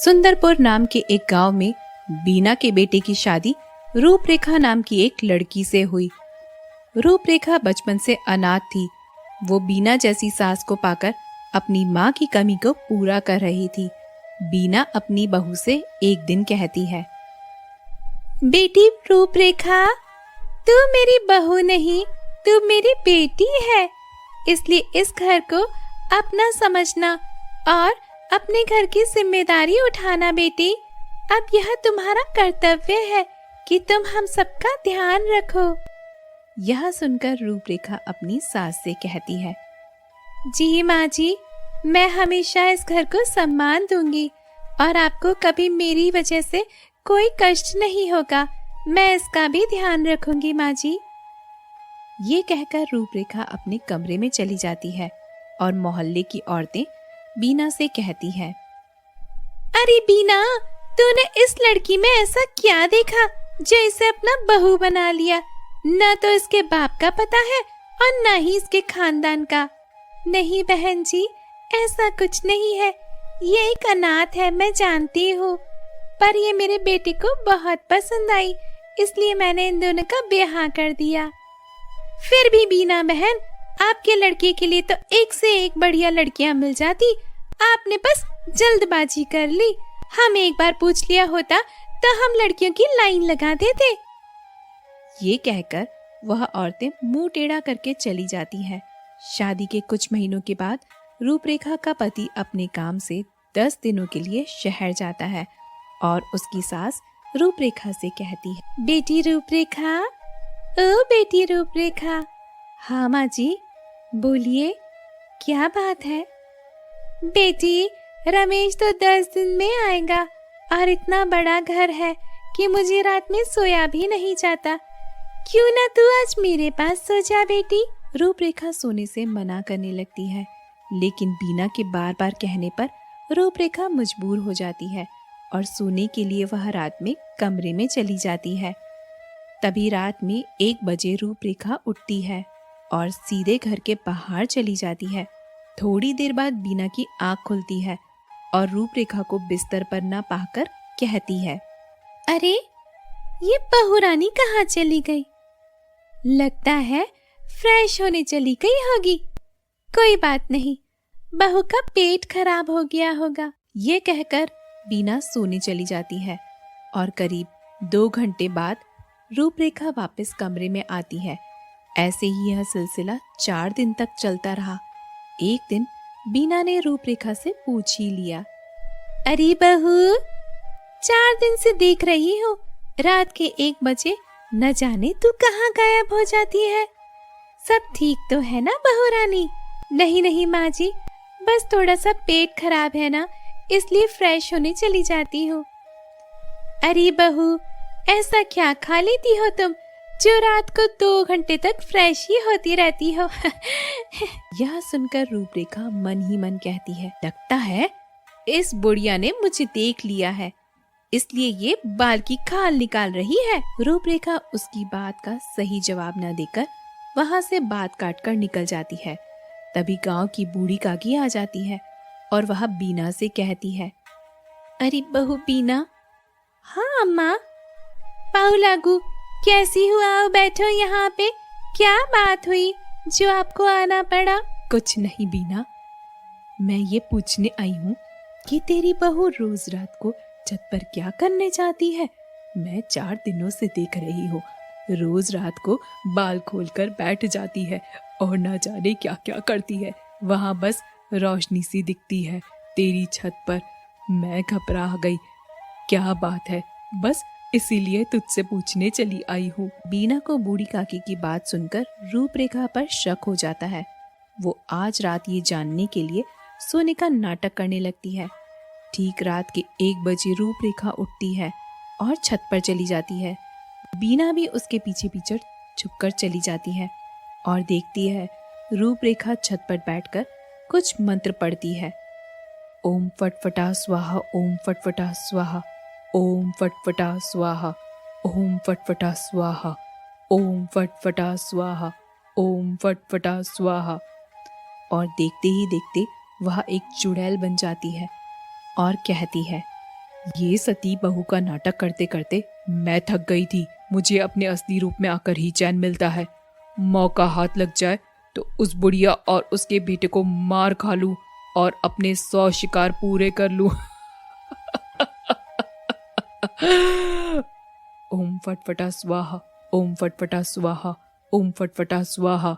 सुंदरपुर नाम के एक गांव में बीना के बेटे की शादी रूपरेखा नाम की एक लड़की से हुई। रूपरेखा बचपन से अनाथ थी। वो बीना जैसी सास को पाकर अपनी माँ की कमी को पूरा कर रही थी। बीना अपनी बहू से एक दिन कहती है, बेटी रूपरेखा, तू मेरी बहू नहीं, तू मेरी बेटी है, इसलिए इस घर को अपना समझना और अपने घर की जिम्मेदारी उठाना। बेटी, अब यह तुम्हारा कर्तव्य है कि तुम हम सबका ध्यान रखो। यह सुनकर रूपरेखा अपनी सास से कहती है, जी माँ जी, मैं हमेशा इस घर को सम्मान दूंगी और आपको कभी मेरी वजह से कोई कष्ट नहीं होगा। मैं इसका भी ध्यान रखूंगी माँ जी। ये कहकर रूपरेखा अपने कमरे में चली जाती है और मोहल्ले की औरतें बीना से कहती हैं, अरे बीना, तूने इस लड़की में ऐसा क्या देखा जो इसे अपना बहू बना लिया? न तो इसके बाप का पता है और न ही इसके खानदान का। नहीं बहन जी, ऐसा कुछ नहीं है। ये एक अनाथ है, मैं जानती हूँ, पर ये मेरे बेटे को बहुत पसंद आई, इसलिए मैंने इन दोनों का ब्याह कर दिया। फिर भी बीना बहन, आपके लड़के के लिए तो एक से एक बढ़िया लड़कियां मिल जाती। आपने बस जल्दबाजी कर ली। हम एक बार पूछ लिया होता तो हम लड़कियों की लाइन लगा देते। ये कहकर वह औरतें मुंह टेढ़ा करके चली जाती हैं। शादी के कुछ महीनों के बाद रूपरेखा का पति अपने काम से 10 दिनों के लिए शहर जाता है और उसकी सास रूपरेखा से कहती है, बेटी रूपरेखा, ओ बेटी रूपरेखा। हाँ माँ जी, बोलिए, क्या बात है? बेटी, रमेश तो 10 दिन में आएगा और इतना बड़ा घर है कि मुझे रात में सोया भी नहीं जाता। क्यों ना तू आज मेरे पास सो जा बेटी। रूपरेखा सोने से मना करने लगती है, लेकिन बीना के बार बार कहने पर रूपरेखा मजबूर हो जाती है और सोने के लिए वह रात में कमरे में चली जाती है। तभी रात में 1 बजे रूपरेखा उठती है और सीधे घर के बाहर चली जाती है। थोड़ी देर बाद बीना की आंख खुलती है और रूपरेखा को बिस्तर पर न पाकर कहती है, अरे ये बहू रानी कहाँ चली गई? लगता है फ्रेश होने चली गई होगी। कोई बात नहीं, बहू का पेट खराब हो गया होगा। ये कहकर बीना सोने चली जाती है और करीब 2 घंटे बाद रूपरेखा वापस कमरे में आती है। ऐसे ही यह सिलसिला 4 दिन तक चलता रहा। एक दिन बीना ने रूपरेखा से पूछ ही लिया, अरे बहू, 4 दिन से देख रही हूँ, रात के 1 बजे न जाने तू कहाँ गायब हो जाती है। सब ठीक तो है ना बहू रानी? नहीं नहीं माँ जी, बस थोड़ा सा पेट खराब है ना, इसलिए फ्रेश होने चली जाती हूँ। अरे बहू, ऐसा क्या खा लेती हो तुम जो रात को 2 घंटे तक फ्रेश ही होती रहती हो? यह सुनकर रूपरेखा मन ही मन कहती है, लगता है इस बुढ़िया ने मुझे देख लिया है, इसलिए ये बाल की खाल निकाल रही है। रूपरेखा उसकी बात का सही जवाब न देकर वहाँ से बात काटकर निकल जाती है। तभी गांव की बूढ़ी काकी आ जाती है और वह बीना से कहती है, अरे बहू बीना। हाँ अम्मा। पाऊ लागू, कैसी हो? आओ बैठो यहाँ पे। क्या बात हुई जो आपको आना पड़ा? कुछ नहीं बीना, मैं ये पूछने आई हूँ कि तेरी बहू रोज रात को छत पर क्या करने जाती है? मैं 4 दिनों से देख रही हूँ, रोज रात को बाल खोलकर बैठ जाती है और न जाने क्या क्या करती है। वहाँ बस रोशनी सी दिखती है तेरी छत पर। मैं घबरा गई, क्या बात है? बस इसीलिए तुझसे पूछने चली आई हूँ। बीना को बूढ़ी काकी की बात सुनकर रूपरेखा पर शक हो जाता है। वो आज रात ये जानने के लिए सोने का नाटक करने लगती है। ठीक रात के 1 बजे रूपरेखा उठती है और छत पर चली जाती है। बीना भी उसके पीछे पीछे छुपकर चली जाती है और देखती है रूपरेखा छत पर बैठकर कुछ मंत्र पढ़ती है। ओम फटफटा स्वाहा, ओम फटफटा स्वाहा, ओम फटफटा स्वाहा, ओम फटफटा स्वाहा, ओम फटफटा स्वाहा, ओम फटफटा स्वाहा। और देखते ही देखते वह एक चुड़ैल बन जाती है और कहती है, ये सती बहू का नाटक करते करते मैं थक गई थी। मुझे अपने असली रूप में आकर ही चैन मिलता है। मौका हाथ लग जाए तो उस बुढ़िया और उसके बेटे को मार खा लूं और अपने 100 शिकार पूरे कर लूं। ओम फटफटा स्वाहा, ओम फटफटा स्वाहा, ओम फटफटा स्वाहा।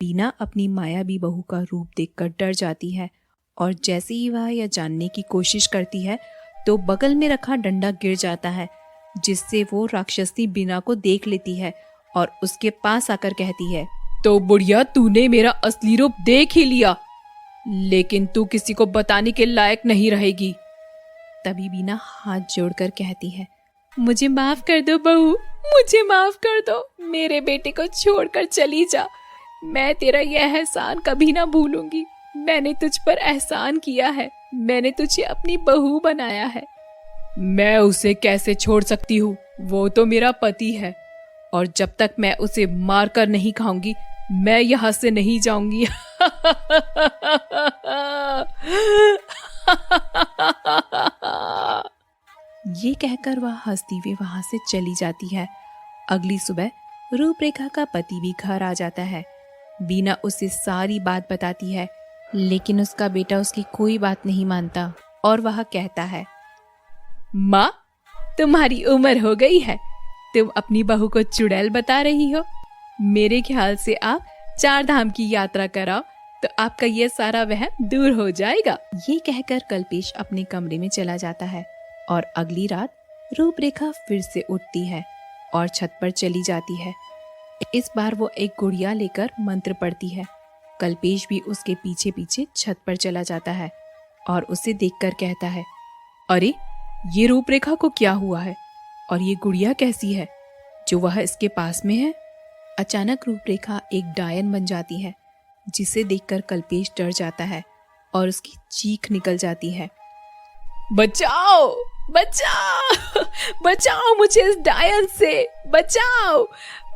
बीना अपनी मायावी बहू का रूप देखकर डर जाती है और जैसे ही वह यह जानने की कोशिश करती है तो बगल में रखा डंडा गिर जाता है, जिससे वो राक्षसी बीना को देख लेती है और उसके पास आकर कहती है, तो बुढ़िया तूने मेरा असली रूप देख ही लिया, लेकिन तू किसी को बताने के लायक नहीं रहेगी। तभी बीना हाथ जोड़कर कहती है, मुझे माफ कर दो बहू, मुझे माफ कर दो, मेरे बेटे को छोड़कर चली जा। मैं तेरा यह एहसान कभी ना भूलूंगी। मैंने तुझ पर एहसान किया है, मैंने तुझे अपनी बहू बनाया है। मैं उसे कैसे छोड़ सकती हूँ? वो तो मेरा पति है और जब तक मैं उसे मार कर नहीं खाऊंगी मैं यहाँ से नहीं जाऊंगी। ये कहकर वह हंसती हुई वहां से चली जाती है। अगली सुबह रूपरेखा का पति भी घर आ जाता है। बीना उसे सारी बात बताती है, लेकिन उसका बेटा उसकी कोई बात नहीं मानता और वह कहता है, माँ तुम्हारी उम्र हो गई है, तुम अपनी बहू को चुड़ैल बता रही हो। मेरे ख्याल से आप 4 धाम की यात्रा कराओ तो आपका ये सारा वहम दूर हो जाएगा। ये कहकर कल्पेश अपने कमरे में चला जाता है और अगली रात रूपरेखा फिर से उठती है और छत पर चली जाती है। इस बार वो एक गुड़िया लेकर मंत्र पढ़ती है। कल्पेश भी उसके पीछे पीछे छत पर चला जाता है और उसे देखकर कहता है, अरे ये रूपरेखा को क्या हुआ है और ये गुड़िया कैसी है जो वह इसके पास में है। अचानक रूपरेखा एक डायन बन जाती है, जिसे देखकर कल्पेश डर जाता है और उसकी चीख निकल जाती है, बचाओ बचाओ बचाओ मुझे इस डायन से, बचाओ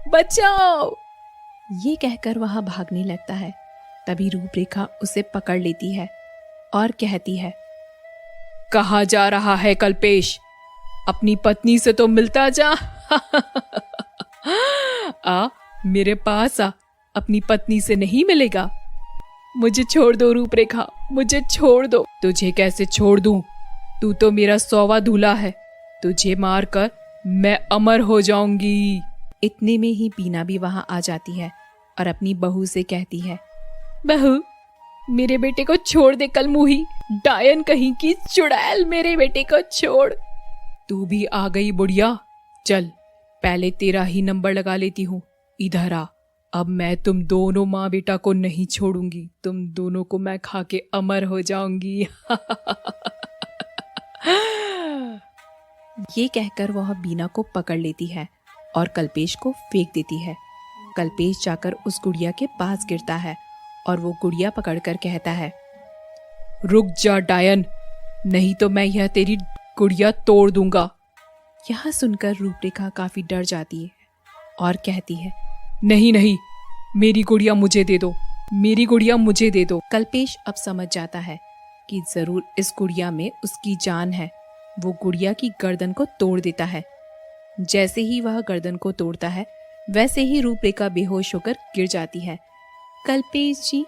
बचाओ। ये कहकर वह भागने लगता है। तभी रूपरेखा उसे पकड़ लेती है और कहती है, कहाँ जा रहा है कल्पेश? अपनी पत्नी से तो मिलता जा। आ मेरे पास आ, अपनी पत्नी से नहीं मिलेगा। मुझे छोड़ दो रूपरेखा, मुझे छोड़ दो। तुझे कैसे छोड़ दूं? तू तो मेरा 100वां दूल्हा है, तुझे मारकर मैं अमर हो जाऊंगी। इतने में ही बीना भी वहां आ जाती है और अपनी बहू से कहती है, बहू मेरे बेटे को छोड़ दे कलमुही, डायन कहीं की चुड़ैल, मेरे बेटे को छोड़। तू भी आ गई बुढ़िया, चल पहले तेरा ही नंबर लगा लेती हूँ, इधर आ। अब मैं तुम दोनों माँ बेटा को नहीं छोड़ूंगी, तुम दोनों को मैं खा के अमर हो जाऊंगी। ये कहकर वह बीना को पकड़ लेती है और कल्पेश को फेंक देती है। कल्पेश जाकर उस गुड़िया के पास गिरता है और वो गुड़िया पकड़कर कहता है, रुक जा डायन, नहीं तो मैं यह तेरी गुड़िया तोड़ दूंगा। यह सुनकर रूपरेखा काफी डर जाती है और कहती है, नहीं नहीं, मेरी गुड़िया मुझे दे दो, मेरी गुड़िया मुझे दे दो। कल्पेश अब समझ जाता है कि जरूर इस गुड़िया में उसकी जान है। वो गुड़िया की गर्दन को तोड़ देता है। जैसे ही वह गर्दन को तोड़ता है वैसे ही रूपरेखा बेहोश होकर गिर जाती है। कल्पेश जी,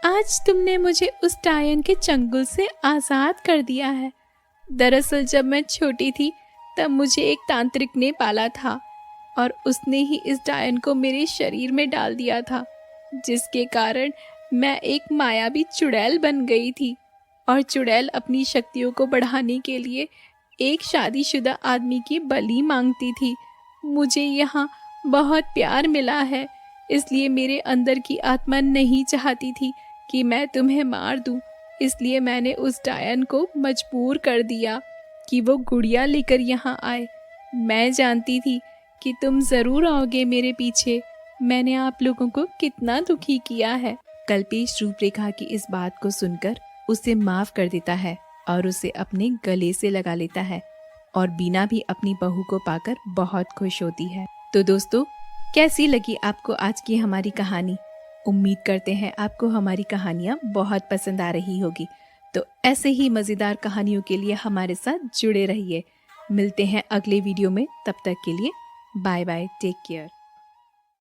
आज तुमने मुझे उस डायन के चंगुल से आजाद कर दिया है। दरअसल जब मैं छोटी थी तब मुझे एक तांत्रिक ने पाला था और उसने ही इस डायन को मेरे शरीर में डाल दिया था, जिसके कारण मैं एक मायावी चुड़ैल बन गई थी। और चुड़ैल अपनी शक्तियों को बढ़ाने के लिए एक शादीशुदा आदमी की बलि मांगती थी। मुझे यहाँ बहुत प्यार मिला है, इसलिए मेरे अंदर की आत्मा नहीं चाहती थी कि मैं तुम्हें मार दूं। इसलिए मैंने उस डायन को मजबूर कर दिया कि वो गुड़िया लेकर यहाँ आए। मैं जानती थी कि तुम जरूर आओगे मेरे पीछे। मैंने आप लोगों को कितना दुखी किया है। कल्पेश रूपरेखा की इस बात को सुनकर उसे माफ कर देता है और उसे अपने गले से लगा लेता है और बीना भी अपनी बहू को पाकर बहुत खुश होती है। तो दोस्तों, कैसी लगी आपको आज की हमारी कहानी? उम्मीद करते हैं आपको हमारी कहानियाँ बहुत पसंद आ रही होगी। तो ऐसे ही मज़ेदार कहानियों के लिए हमारे साथ जुड़े रहिए। मिलते हैं अगले वीडियो में, तब तक के लिए बाय बाय, टेक केयर।